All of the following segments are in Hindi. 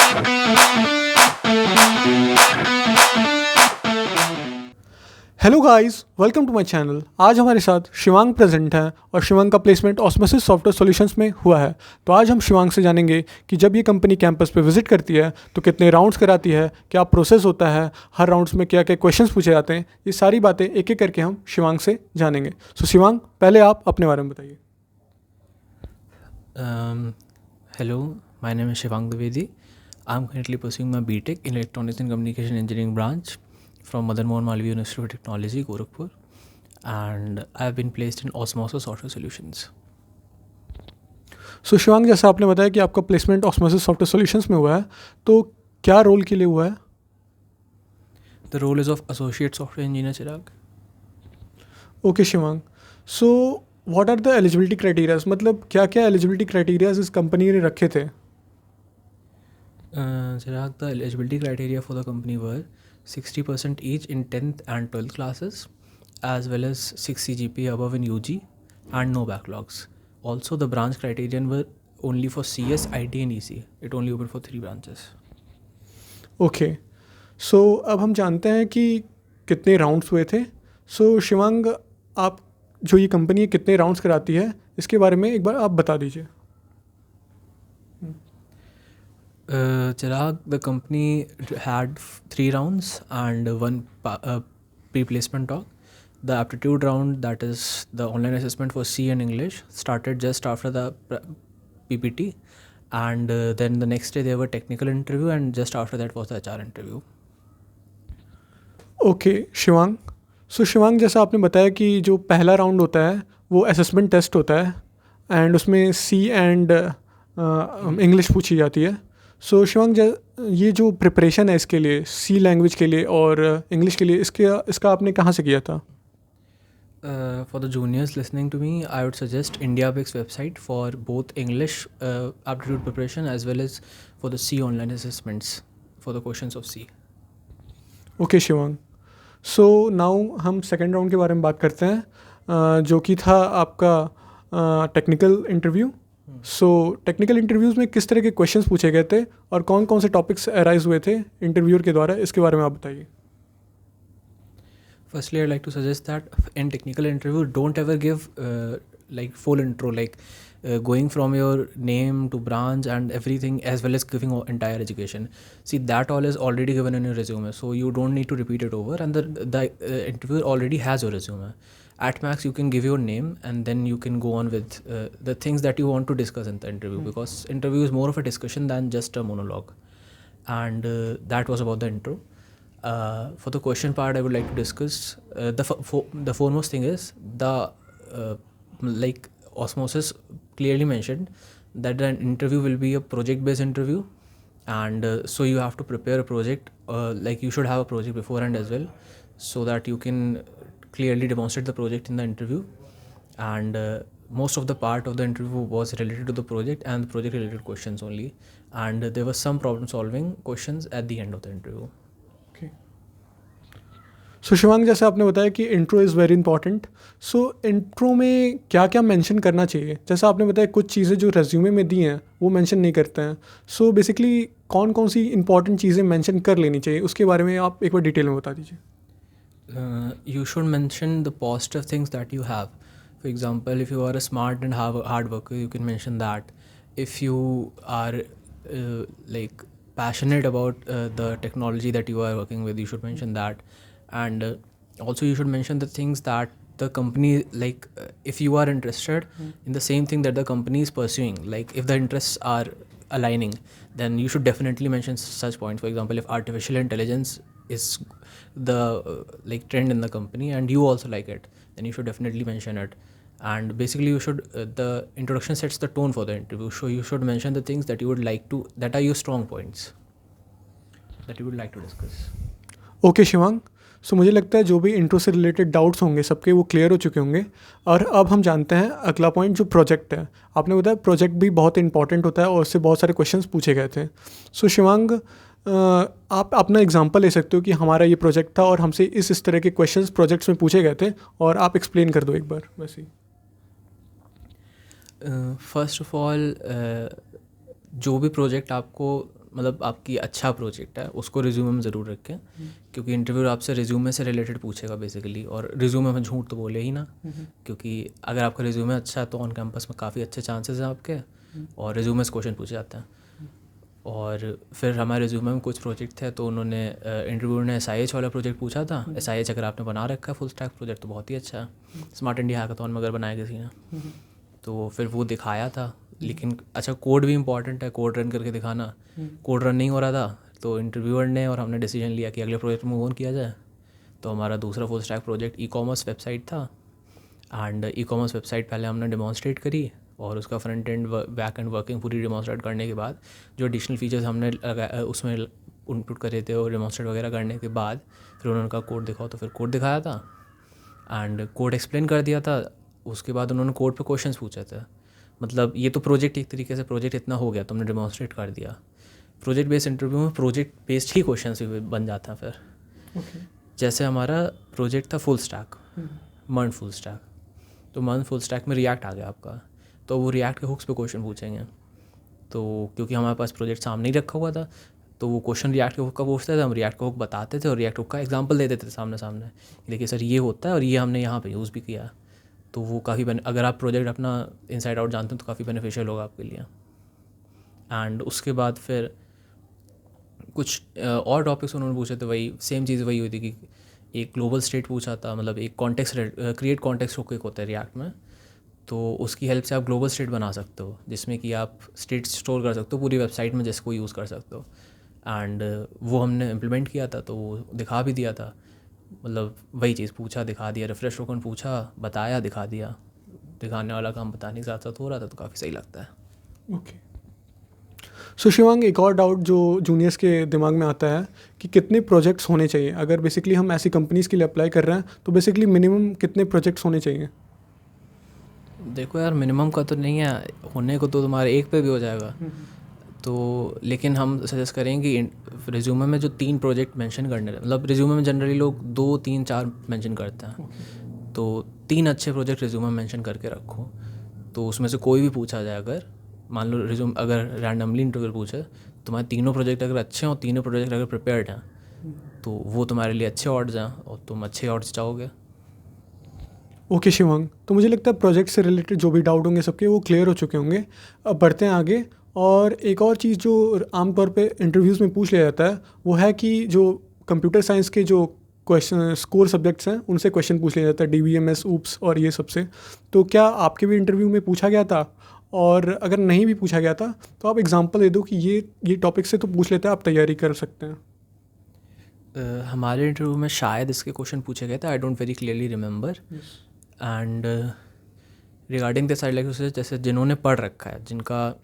Hello guys, welcome to my channel. आज हमारे साथ शिवांग प्रेजेंट हैं और शिवांग का प्लेसमेंट ऑस्मोसिस सॉफ्टवेयर सॉल्यूशंस में हुआ है। तो आज हम शिवांग से जानेंगे कि जब ये कंपनी कैंपस पे विजिट करती है तो कितने राउंड्स कराती है, क्या प्रोसेस होता है, हर राउंड्स में क्या क्या क्वेश्चंस पूछे जाते हैं। ये सारी बातें एक एक करके हम शिवांग से जानेंगे। सो शिवांग, पहले आप अपने बारे में बताइए। Hello, my name is Shivang Dwivedi. I'm currently pursuing my BTech in Electronics and Communication Engineering branch from Madan Mohan Malviya University of Technology, Gorakhpur, and I've been placed in Osmosis Software Solutions. सो शिवांग, जैसा आपने बताया कि आपका प्लेसमेंट ऑस्मोसिस सॉफ्टवेयर सॉल्यूशंस में हुआ है, तो क्या रोल के लिए हुआ है? The role is of Associate Software Engineer, Chirag. Okay Shivang, so what are the eligibility criterias, मतलब क्या क्या एलिजिबिलिटी क्राइटेरियाज इस कंपनी ने रखे थे? Chirag, the eligibility criteria for the company were 60% each in 10th and 12th classes, as well as 6 CGPA above in UG, and no backlogs. Also, the branch criterion were only for CS, IT, and EC. It only open for 3 branches. Okay, सो अब हम जानते हैं कि कितने राउंड्स हुए थे। सो शिवांग, आप जो ये कंपनी कितने राउंड्स कराती है, इसके बारे में एक बार आप बता दीजिए। Chirag, the company had 3 rounds and one pre-placement talk. The aptitude round, that is the online assessment for C and English, started just after the PPT, and then the next day there were technical interview, and just after that was the HR interview. Okay Shivang, so Shivang, जैसा आपने बताया कि जो पहला राउंड होता है वो असेसमेंट टेस्ट होता है एंड उसमें सी एंड इंग्लिश पूछी जाती है। सो शिवांग, ये जो प्रिपरेशन है इसके लिए, सी लैंग्वेज के लिए और इंग्लिश के लिए, इसका आपने कहाँ से किया था? For the juniors listening to me, I would suggest IndiaBix website for both English aptitude preparation as well as for the C online assessments for the questions of C. Okay Shivang, so now हम सेकेंड राउंड के बारे में बात करते हैं, जो कि था आपका technical interview. So technical interviews में किस तरह के क्वेश्चंस पूछे गए थे और कौन कौन से टॉपिक्स अराइज हुए थे इंटरव्यूअर के द्वारा, इसके बारे में आप बताइए। Firstly, I'd like to suggest that in technical interview, don't ever give like full intro, like going from your name to branch and everything, as well as giving entire education. See, that all is already given in your resume, so you don't need to repeat it over. And the interviewer already has your resume. At max, you can give your name, and then you can go on with the things that you want to discuss in the interview, because interview is more of a discussion than just a monologue. And that was about the intro. For the question part, I would like to discuss the foremost thing is the like Osmosis clearly mentioned that an interview will be a project-based interview, and so you have to prepare a project. Like you should have a project beforehand as well, so that you can clearly demonstrate the project in the interview. And most of the part of the interview was related to the project and project-related questions only. And there was some problem-solving questions at the end of the interview. सो शिवांग, जैसे आपने बताया कि intro is very important. So intro में क्या क्या मेंशन करना चाहिए? जैसा आपने बताया कुछ चीज़ें जो रेज्यूमे में दी हैं वो मेंशन नहीं करते हैं। सो बेसिकली कौन कौन सी इंपॉर्टेंट चीज़ें मेंशन कर लेनी चाहिए, उसके बारे में आप एक बार डिटेल में बता दीजिए। You should mention the positive things that you have. For example, if you are a smart and hard worker, you can mention that. If you are like passionate about the technology that you are working with, you should mention that. And also you should mention the things that the company, like if you are interested in the same thing that the company is pursuing, like if the interests are aligning, then you should definitely mention such points. For example, if artificial intelligence is the like trend in the company and you also like it, then you should definitely mention it. And basically you should the introduction sets the tone for the interview, so you should mention the things that you would like to, that are your strong points that you would like to discuss. Okay Shivang, so मुझे लगता है जो भी इंट्रो से रिलेटेड डाउट्स होंगे सबके वो क्लियर हो चुके होंगे। और अब हम जानते हैं अगला पॉइंट, जो प्रोजेक्ट है। आपने बताया प्रोजेक्ट भी बहुत इंपॉर्टेंट होता है और उससे बहुत सारे क्वेश्चंस पूछे गए थे। सो शिवांग, आप अपना एग्जांपल ले सकते हो कि हमारा ये प्रोजेक्ट था और हमसे इस तरह के क्वेश्चंस प्रोजेक्ट्स में पूछे गए थे, और आप एक्सप्लेन कर दो एक बार वैसे ही। फर्स्ट ऑफ ऑल, जो भी प्रोजेक्ट आपको मतलब आपकी अच्छा प्रोजेक्ट है उसको रिज्यूमे में ज़रूर रखें, क्योंकि इंटरव्यू आपसे रिज्यूमे से रिलेटेड पूछेगा बेसिकली, और रिज्यूमे में झूठ तो बोले ही ना, क्योंकि अगर आपका रिज्यूमे अच्छा है तो ऑन कैंपस में काफ़ी अच्छे चांसेस हैं आपके, और रिज्यूमे से क्वेश्चन पूछे जाते हैं। और फिर हमारे रिज्यूमे में कुछ प्रोजेक्ट थे, तो उन्होंने इंटरव्यू ने SIH वाला प्रोजेक्ट पूछा था। SIH अगर आपने बना रखा है फुल स्टैक प्रोजेक्ट तो बहुत ही अच्छा है, स्मार्ट इंडिया हैकाथॉन में अगर बनाया किसी ने, तो फिर वो दिखाया था। लेकिन अच्छा, कोड भी इंपॉर्टेंट है, कोड रन करके दिखाना। कोड रन नहीं हो रहा था, तो इंटरव्यूअर ने और हमने डिसीजन लिया कि अगले प्रोजेक्ट में मूव ऑन किया जाए। तो हमारा दूसरा full stack project e-commerce website था, एंड ई-कॉमर्स वेबसाइट पहले हमने डिमॉन्स्ट्रेट करी, और उसका front end back end working पूरी डिमॉन्स्ट्रेट करने के बाद जो एडिशनल फीचर्स हमने उसमें इनपुट करे थे और डिमॉन्स्ट्रेट वगैरह करने के बाद फिर उन्होंने कहा कोड दिखाओ, तो फिर कोड दिखाया था एंड कोड एक्सप्लेन कर दिया था। उसके बाद उन्होंने कोड पे क्वेश्चंस पूछे थे। मतलब ये तो प्रोजेक्ट एक तरीके से प्रोजेक्ट इतना हो गया, तुमने डिमॉन्स्ट्रेट कर दिया। प्रोजेक्ट बेस्ड इंटरव्यू में प्रोजेक्ट बेस्ड ही क्वेश्चन भी बन जाता है फिर। जैसे हमारा प्रोजेक्ट था फुल स्टैक, मर्न फुल स्टैक, तो मर्न फुल स्टैक में रिएक्ट आ गया आपका, तो वो रिएक्ट के हुक्स पे क्वेश्चन पूछेंगे। तो क्योंकि हमारे पास प्रोजेक्ट सामने ही रखा हुआ था, तो वो क्वेश्चन रिएक्ट के हुक का पूछते थे, हम रिएक्ट का हुक बताते थे और रिएक्ट हुक का एग्जांपल दे देते थे सामने सामने, देखिए सर ये होता है और ये हमने यहाँ पे यूज़ भी किया है। तो वो काफ़ी अगर आप प्रोजेक्ट अपना इनसाइड आउट जानते हैं तो काफ़ी बेनिफिशियल होगा आपके लिए। एंड उसके बाद फिर कुछ और टॉपिक्स उन्होंने पूछे थे, वही सेम चीज़ वही हुई थी कि एक ग्लोबल स्टेट पूछा था, मतलब एक कॉन्टेक्स्ट क्रिएट कॉन्टेक्स्ट हुक एक होता है रिएक्ट में, तो उसकी हेल्प से आप ग्लोबल स्टेट बना सकते हो, जिसमें कि आप स्टेट स्टोर कर सकते हो पूरी वेबसाइट में, जिसको यूज़ कर सकते हो। एंड वो हमने इम्प्लीमेंट किया था, तो वो दिखा भी दिया था। मतलब वही चीज़ पूछा, दिखा दिया, रिफ्रेश टोकन पूछा, बताया, दिखा दिया। दिखाने वाला काम बताने के साथ साथ हो रहा था, तो काफ़ी सही लगता है। ओके। सो शिवांग, एक और डाउट जो जूनियर्स के दिमाग में आता है कि कितने प्रोजेक्ट्स होने चाहिए अगर बेसिकली हम ऐसी कंपनीज़ के लिए अप्लाई कर रहे हैं, तो बेसिकली मिनिमम कितने प्रोजेक्ट्स होने चाहिए? देखो यार, मिनिमम का तो नहीं है, होने को तो तुम्हारे एक पे भी हो जाएगा। तो लेकिन हम सजेस्ट करेंगे कि रिज्यूमे में जो 3 प्रोजेक्ट मेंशन करने, मतलब रिज्यूमे में जनरली लोग 2, 3, 4 मेंशन करते हैं, तो 3 अच्छे प्रोजेक्ट रिज्यूमे मेंशन करके रखो। तो उसमें से कोई भी पूछा जाए, अगर मान लो रिज्यूम अगर रैंडमली इंटरव्यू पूछे, तुम्हारे तीनों प्रोजेक्ट अगर अच्छे हों, तीनों प्रोजेक्ट अगर प्रिपेयर्ड हैं, तो वो तुम्हारे लिए अच्छे ऑड्स हैं और तुम अच्छे ऑड्स चाहोगे। ओके शिवांग, तो मुझे लगता है प्रोजेक्ट से रिलेटेड जो भी डाउट होंगे सबके वो क्लियर हो चुके होंगे। अब बढ़ते हैं आगे। और एक और चीज़ जो आमतौर पे इंटरव्यूज़ में पूछ लिया जाता है वो है कि जो कंप्यूटर साइंस के जो क्वेश्चन स्कोर सब्जेक्ट्स हैं उनसे क्वेश्चन पूछ लिया जाता है, DBMS, ऊप्स और ये सबसे। तो क्या आपके भी इंटरव्यू में पूछा गया था? और अगर नहीं भी पूछा गया था तो आप एग्जांपल दे दो कि ये टॉपिक से तो पूछ लेते हैं, आप तैयारी कर सकते हैं। हमारे इंटरव्यू में शायद इसके क्वेश्चन पूछे गए थे, I don't very clearly remember. And regarding this I like to say, जैसे जिन्होंने पढ़ रखा है, जिनका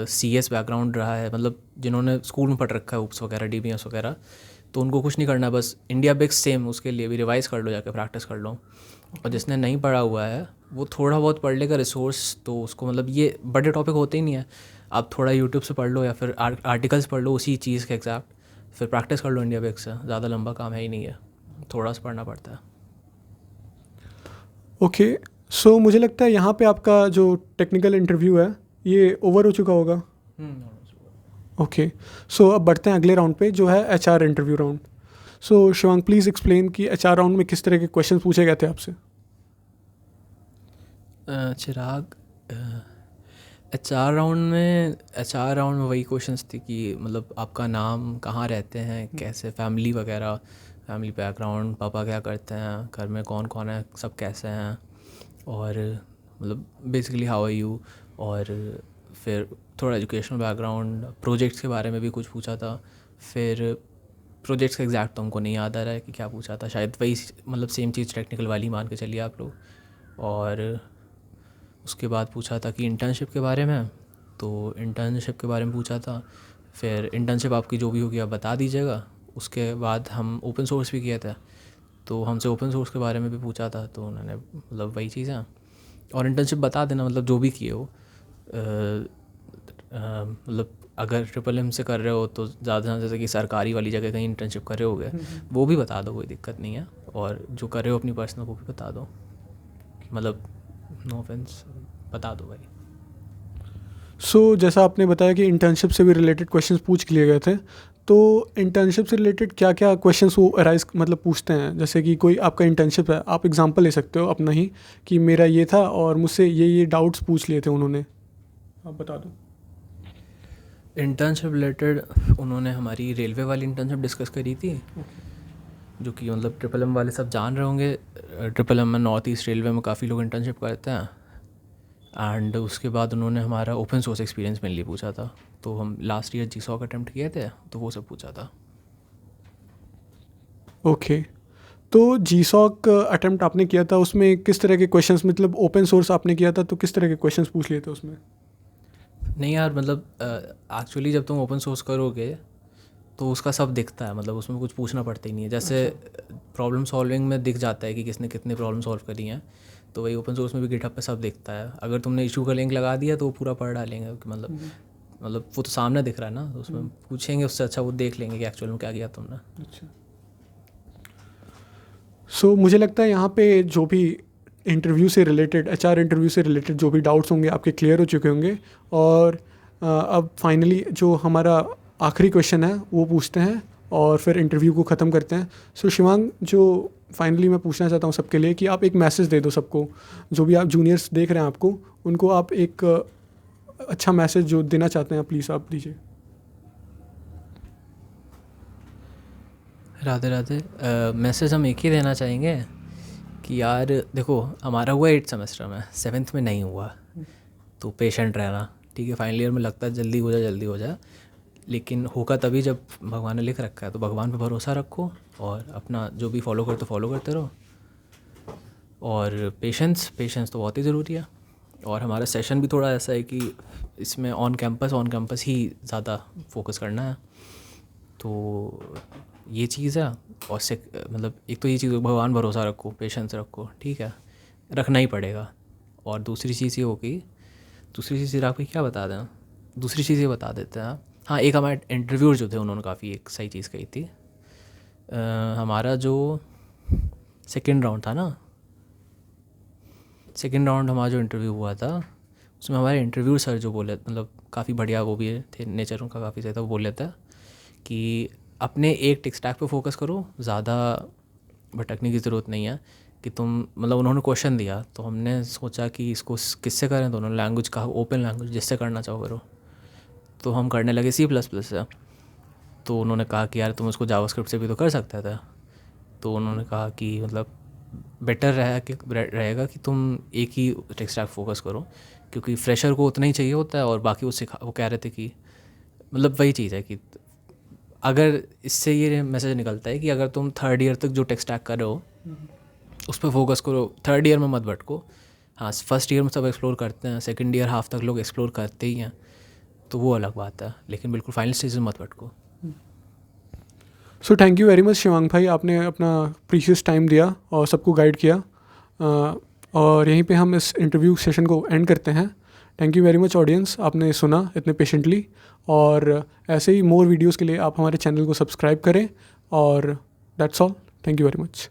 CS बैकग्राउंड रहा है, मतलब जिन्होंने स्कूल में पढ़ रखा है ऊप्स वगैरह, DBMS वगैरह, तो उनको कुछ नहीं करना, बस इंडिया बिक्स सेम उसके लिए भी रिवाइज़ कर लो, जाकर प्रैक्टिस कर लो। और जिसने नहीं पढ़ा हुआ है वो थोड़ा बहुत पढ़ लेगा रिसोर्स, तो उसको मतलब ये बड़े टॉपिक होते ही नहीं है, आप थोड़ा यूट्यूब से पढ़ लो या फिर आर्टिकल्स पढ़ लो उसी चीज़ के एग्जैक्ट, फिर प्रैक्टिस कर लो इंडिया बिक्स से। ज़्यादा लंबा काम है ही नहीं है, थोड़ा सा पढ़ना पड़ता है। ओके, सो मुझे लगता है यहाँ पे आपका जो टेक्निकल इंटरव्यू है ये ओवर हो चुका होगा। ओके, सो अब बढ़ते हैं अगले राउंड पे जो है HR interview round. So Shivang, please explain कि HR राउंड में किस तरह के क्वेश्चन पूछे गए थे आपसे? चिराग, HR राउंड में वही क्वेश्चंस थे कि मतलब आपका नाम, कहाँ रहते हैं, कैसे फैमिली वगैरह, फैमिली बैकग्राउंड, पापा क्या करते हैं, घर में कौन कौन है, सब कैसे हैं, और मतलब बेसिकली हाउ आर यू। और फिर थोड़ा एजुकेशनल बैकग्राउंड, प्रोजेक्ट्स के बारे में भी कुछ पूछा था। फिर प्रोजेक्ट्स का एग्जैक्ट तो हमको नहीं याद आ रहा है कि क्या पूछा था, शायद वही मतलब सेम चीज़ टेक्निकल वाली मान के चलिए आप लोग। और उसके बाद पूछा था कि इंटर्नशिप के बारे में, तो इंटर्नशिप के बारे में पूछा था। फिर इंटर्नशिप आपकी जो भी होगी आप बता दीजिएगा। उसके बाद हम ओपन सोर्स भी किया था, तो हमसे ओपन सोर्स के बारे में भी पूछा था, तो उन्होंने मतलब वही चीज़ें। और इंटर्नशिप बता देना, मतलब जो भी किए हो, मतलब अगर MMM से कर रहे हो तो ज़्यादा जैसे कि सरकारी वाली जगह कहीं इंटर्नशिप कर रहे होगे, वो भी बता दो, कोई दिक्कत नहीं है। और जो कर रहे हो अपनी पर्सनल वो भी बता दो, मतलब नो ऑफेंस, बता दो भाई। सो जैसा आपने बताया कि इंटर्नशिप से भी रिलेटेड क्वेश्चंस पूछ लिए गए थे, तो इंटर्नशिप से रिलेटेड क्या क्या क्वेश्चंस वो अराइज मतलब पूछते हैं? जैसे कि कोई आपका इंटर्नशिप है, आप एग्जांपल ले सकते हो अपना ही कि मेरा ये था और मुझसे ये डाउट्स पूछ लिए थे उन्होंने, आप बता दो। इंटर्नशिप रिलेटेड उन्होंने हमारी रेलवे वाली इंटर्नशिप डिस्कस करी थी, जो कि मतलब ट्रिपल एम वाले सब जान रहे होंगे। ट्रिपल एम में नॉर्थ ईस्ट रेलवे में काफ़ी लोग इंटर्नशिप करते हैं। एंड उसके बाद उन्होंने हमारा ओपन सोर्स एक्सपीरियंस मेनली पूछा था। तो हम लास्ट ईयर GSOC अटैम्प्ट किए थे, तो वो सब पूछा था। ओके, तो GSOC अटेम्प्ट आपने किया था, उसमें किस तरह के क्वेश्चंस, मतलब ओपन सोर्स आपने किया था तो किस तरह के क्वेश्चंस पूछ लिए थे उसमें? नहीं यार, मतलब एक्चुअली जब तुम ओपन सोर्स करोगे तो उसका सब दिखता है, मतलब उसमें कुछ पूछना पड़ता ही नहीं है। जैसे प्रॉब्लम सॉल्विंग में दिख जाता है कि किसने कितने प्रॉब्लम सॉल्व करी हैं, तो वही ओपन सोर्स में भी गिटहब पे सब दिखता है। अगर तुमने इशू का लिंक लगा दिया तो वो पूरा पढ़ डालेंगे कि मतलब वो तो सामने दिख रहा है ना, तो उसमें पूछेंगे, उससे अच्छा वो देख लेंगे कि एक्चुअल में क्या किया तुमने। अच्छा, सो मुझे लगता है यहाँ पे जो भी इंटरव्यू से रिलेटेड, HR इंटरव्यू से रिलेटेड जो भी डाउट्स होंगे आपके क्लियर हो चुके होंगे। और अब फाइनली जो हमारा आखिरी क्वेश्चन है वो पूछते हैं और फिर इंटरव्यू को ख़त्म करते हैं। सो शिवांग, जो फाइनली मैं पूछना चाहता हूँ सबके लिए कि आप एक मैसेज दे दो सबको, जो भी आप जूनियर्स देख रहे हैं आपको, उनको आप एक अच्छा मैसेज जो देना चाहते हैं प्लीज़ आप दीजिए। राधे राधे। मैसेज हम एक ही देना चाहेंगे कि यार देखो, हमारा हुआ 8th सेमेस्टर में, 7th में नहीं हुआ, तो पेशेंट रहना। ठीक है, फाइनल ईयर में लगता है जल्दी हो जाए जल्दी हो जाए, लेकिन होगा तभी जब भगवान ने लिख रखा है। तो भगवान पे भरोसा रखो और अपना जो भी फॉलो करते रहो। और पेशेंस तो बहुत ही ज़रूरी है। और हमारा सेशन भी थोड़ा ऐसा है कि इसमें ऑन कैंपस ही ज़्यादा फोकस करना है। तो ये चीज़ है। और मतलब एक तो ये चीज़, भगवान भरोसा रखो, पेशेंस रखो, ठीक है, रखना ही पड़ेगा। और दूसरी चीज़ ये होगी, दूसरी चीज़ आपको क्या बता दें, दूसरी चीज़ ये बता देते हैं। हाँ, एक हमारे इंटरव्यूअर जो थे उन्होंने काफ़ी एक सही चीज़ कही थी। हमारा जो सेकेंड राउंड था ना, सेकेंड राउंड हमारा जो इंटरव्यू हुआ था, उसमें हमारे इंटरव्यू सर जो बोले, मतलब काफ़ी बढ़िया वो भी थे, नेचर उनका काफ़ी सही था। वो बोले थे कि अपने एक टेक स्टैक पे फोकस करो, ज़्यादा भटकने की ज़रूरत नहीं है। कि तुम, मतलब उन्होंने क्वेश्चन दिया तो हमने सोचा कि इसको किससे करें, तो उन्होंने लैंग्वेज कहा, ओपन लैंग्वेज, जिससे करना चाहो करो। तो हम करने लगे C++ से। तो उन्होंने कहा कि यार तुम उसको जावास्क्रिप्ट से भी तो कर सकते थे। तो उन्होंने कहा कि मतलब बेटर रहेगा कि तुम एक ही टेक स्टैक फोकस करो, क्योंकि फ्रेशर को उतना ही चाहिए होता है। और बाकी वो कह रहे थे कि मतलब वही चीज़ है कि अगर इससे ये मैसेज निकलता है कि अगर तुम 3rd ईयर तक जो टेक स्टैक कर रहे हो उस पर फोकस करो, 3rd ईयर में मत भटको। हाँ, 1st ईयर में सब एक्सप्लोर करते हैं, 2nd ईयर हाफ तक लोग एक्सप्लोर करते ही हैं, तो वो अलग बात है, लेकिन बिल्कुल फाइनल स्टेज में मत भटको। So thank you very much Shivang भाई, आपने अपना प्रीशियस टाइम दिया और सबको गाइड किया। और यहीं पे हम इस इंटरव्यू सेशन को एंड करते हैं। Thank you very much audience, आपने सुना इतने पेशेंटली। और ऐसे ही मोर वीडियोस के लिए आप हमारे चैनल को सब्सक्राइब करें। और that's all, thank you very much.